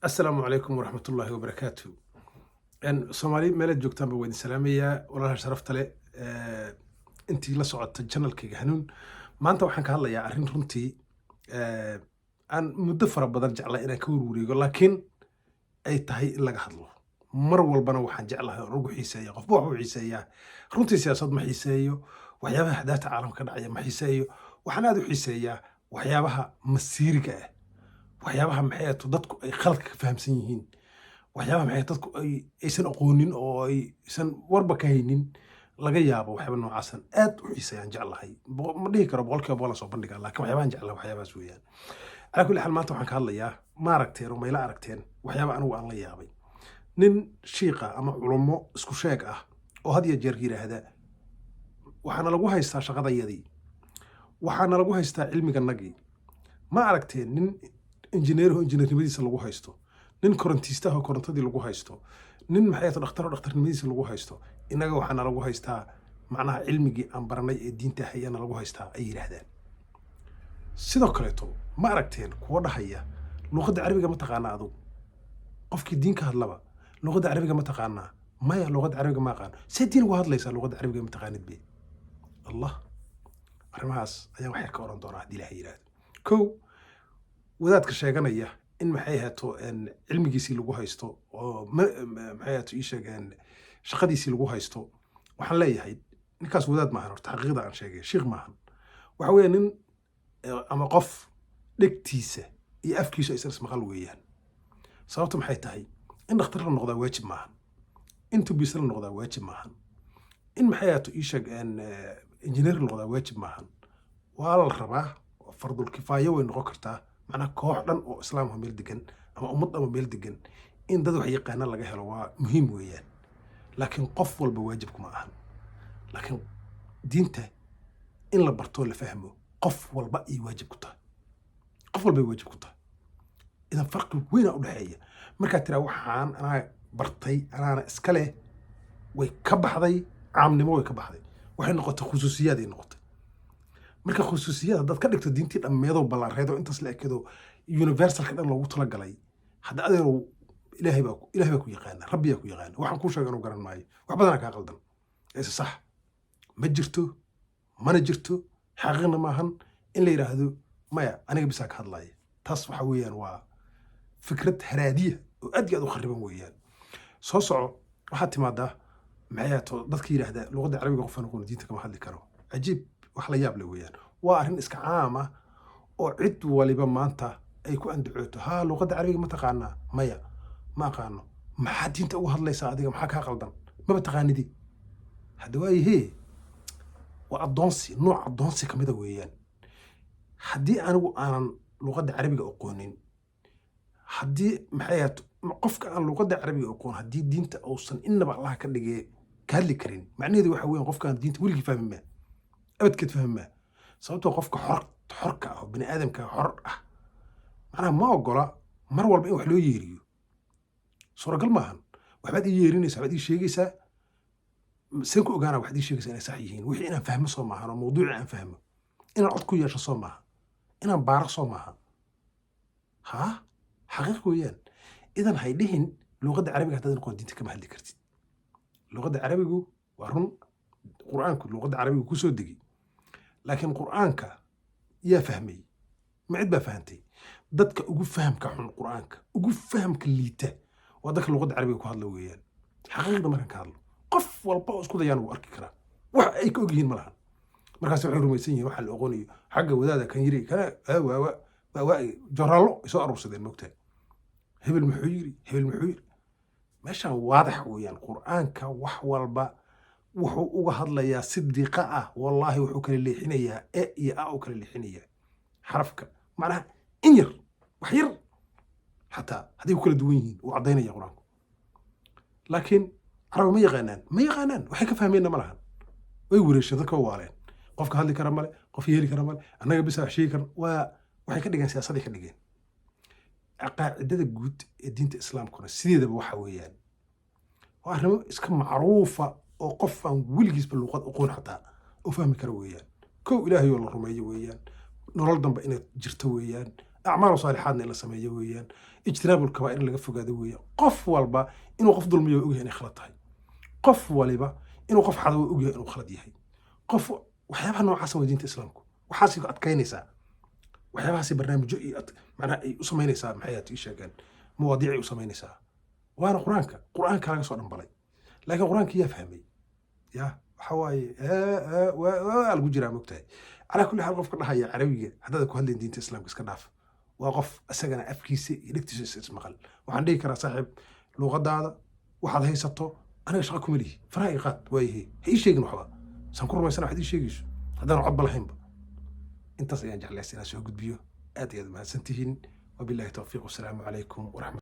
السلام عليكم ورحمة الله وبركاته. Soomaali meelaad joogtaan baan waa idin salaamayaa walaalaha sharafta leh intii la socota channelkayga hanuun maanta waxaan ka hadlayaa arrin runtii aan muddo fara badan jeclaa inaan ka warwareego laakiin ay tahay in laga hadlo mar walbana waxaan jeclahay oo ugu xiiseeya qofba wax uu xiiseeyaa runtii siyaasad ma xiiseeyo waxyaabaha xadaata caalamka ka dhacaya ma xiiseeyo waxaan aad u xiiseeyaa waxyaabaha masiiriga ah waxyaabaha maxay ahayd dadku ay khaladka ka fahamsan yihiin waxyaabaha maxay dadku aysan aqoonin oo aysan warba ka haynin laga yaabo waxyaaba noocaasan aad u xiiseeyaan jeclahay ma dhihi karo boqolkiiba boqol soo bandhigaa laakiin waxyaabahan jeclahay waxyaabahaas weeyaan calaa kulli xaal maanta waxaan ka hadlayaa ma aragteen oo mayla aragteen waxyaaba anigu aan la yaabay nin shiiqa ama culummo isku sheeg ah oo had iyo jeer yidhaahda waxaana lagu haystaa shaqadayadii waxaana lagu haystaa cilmiganagii ma aragteen nin injineeraho injineernimadiisa lagu haysto nin korontiistaho korontadii lagu haysto nin maxay tahay dhakhtar dhakhtarnimadiisa lagu haysto inaga waxaana lagu haystaa macnaha cilmigii aan baranay ee diinta hayana lagu haystaa ay yiraahdaan sidoo kaleeto ma aragteen kuwa dhahaya luqadda carabiga ma taqaanaa adigu qofkii diin ka hadlaba luqadda carabiga ma taqaanaa maya luqadda carabiga ma aqaan see diin uga hadlaysaa luqadda carabiga ma taqaanid be allah arrimahaas ayaan waxyar ka oran doonaa haddii ilaahay yiraahdo kow wadaadka sheeganaya in maxay ahaato cilmigiisii lagu haysto oo maxay ahaato ii sheegeen shaqadiisii lagu haysto waxaan leeyahay ninkaas wadaad maahan horta xaqiiqda aan sheegay shiikh maahan waxa weeye nin ama qof dhegtiisa iyo afkiisu aysan ismaqal weeyaan sababta maxay tahay in dhakhtar la noqdaa waajib maahan in tubiisa la noqdaa waajib maahan in maxay ahaato ii sheeg injineer la noqdaa waajib maahan waa la rabaa fardul kifaayo way noqon kartaa macnaha koox dhan oo islaam ah meel degan ama ummad ama meel degan in dad wax yaqaana laga helo waa muhiim weeyaan laakiin qof walba waajib kuma ahan laakiin diinta in la barto la fahmo qof walba ay waajib ku tahay qof walba ay waajib ku tahay idan farqi weyn u dhaxeeya marka tira waxaan anaa bartay anaana iska leh way ka baxday caamnimo way ka baxday waxay noqotay khusuusiyaad ay noqotay marka khusuusiyada dad ka dhigto diintii dhammeedo ballaareedo intaas la ekedo universalka dhan loogu talagalay hadda adeero ilaahay baa ku yaqaana rabbi baa ku yaqaana waxaan kuu sheegay inuu garan maayo wax badanaa kaa qaldan eese sax ma jirto mana jirto xaqiiqna maahan in la yidhaahdo maya aniga bisaa ka hadlaya taas waxa weeyaan waa fikrad haraadiya oo aad iyo aad u khariban weeyaan soo soco waxaad timaadaa maxay ahaato dadka yidhaahda luqadda carabiga qofaan aqoon diinta kama hadli karo cajiib wax la yaab leh weeyaan waa arrin iska caam ah oo cid waliba maanta ay ku andacooto haa luqadda carabiga ma taqaanaa maya ma aqaano maxaa diinta uga hadlaysaa adiga maxaa kaa qaldan maba taqaanidi hadda waayahee waa addoonsi nooc addoonsi ka mida weeyaan haddii anigu aanan luqadda carabiga aqoonin haddii maxay ahayd qofka aan luqadda carabiga aqoon haddii diinta uusan innaba allah ka dhigee ka hadli karin macnaheedu waxa weeyaan qofkaan diinta weligii fahmi maa abadkeed fahmaa sababtoo qofka xorka ah oo bani aadamka xor ah macnaha ma ogola mar walba in wax loo yeeriyo suuragal maahan waxbaad ii yeerinaysaa waxbaad ii sheegaysaa seen ku ogaanaa waxaad ii sheegaysaa inay sax yihiin wixii inaan fahmo soo maahan oo mawduuci aan fahmo inaan cod ku yeesho soo maaha inaan baaro soo maaha haa xaqiiq weeyaan idan hay dhihin luqadda carabiga haddaad aqoon diinta kama hadli kartid luqadda carabigu waa run qur'aanku luqadda carabiga ku soo degi laakiin qur'aanka yaa fahmay ma cid baa fahantay dadka ugu fahamka xun qur'aanka ugu fahamka liita waa dadka luqadda carabiga ku hadla weeyaan xaqiiqda markaan ka hadlo qof walba oo isku dayaan wuu arki karaa wax ay ka og yihiin ma lahan markaas waxay rumaysan yihiin waxa la oqonayo xagga wadaada kan yiri kana waa joraallo ay soo aruursadeen moogtahay hebel muxuu yiri meeshaan waadax weeyaan qur'aanka wax walba wuxuu uga hadlayaa si diiqa ah wallaahi wuxuu kala leexinayaa e iyo a uu kala leexinayaa xarafka macnaha in yar wax yar xataa hadday ku kala duwan yihiin uu caddaynaya qur-aanku laakiin carabi ma yaqaanaan waxay ka fahmeenna ma lahan way wareesheen dadka waaleen qofka hadli kara male qof yeeli kara male annaga bisa wax sheegi karna waxay ka dhigeen siyaasaday ka dhigeen qaacidada guud ee diinta islaamkuna sideedaba waxa weeyaan waa arrimo iska macruufa oo qof aan weligiisba luqad aqoon xataa u fahmi kara weeyaan kow ilaahay oo la rumeeyo weeyaan nolol dambe inay jirto weeyaan أعمال صالحاتنا إلا سمية ويان اجتناب الكبائر اللي قفوا هذا ويان قف والبا إنه قف ظلمي وأوجه إنه خلط هاي قف والبا إنه قف حدا وأوجه إنه خلط يهي قف وحيابها نوع حسن ودين إسلامكم وحاسب أتكينيسا وحيابها سي برنامج معناها أسمينيسا محياتي شاكان مواضيعي أسمينيسا وأنا قرآنك لا يصير بلاي لكن قرآنك يفهمي يا حواي الجرا مكتئ على كل حال قف كلها هي عربية هذا كل هالدين دين الإسلام كس كناف وقف أسجنا أفكيسي يلكتش اسم قل وعندي كرا صاحب لغة هذا واحد هي سطو أنا إيش أكمل لي فرائقات ويه هي شيء نحوا سنكون ما يصير واحد شيء هذا نعب الحين انت سينجح لي سنة شو قد بيو آتي ما سنتهين وبالله توفيق والسلام عليكم ورحمة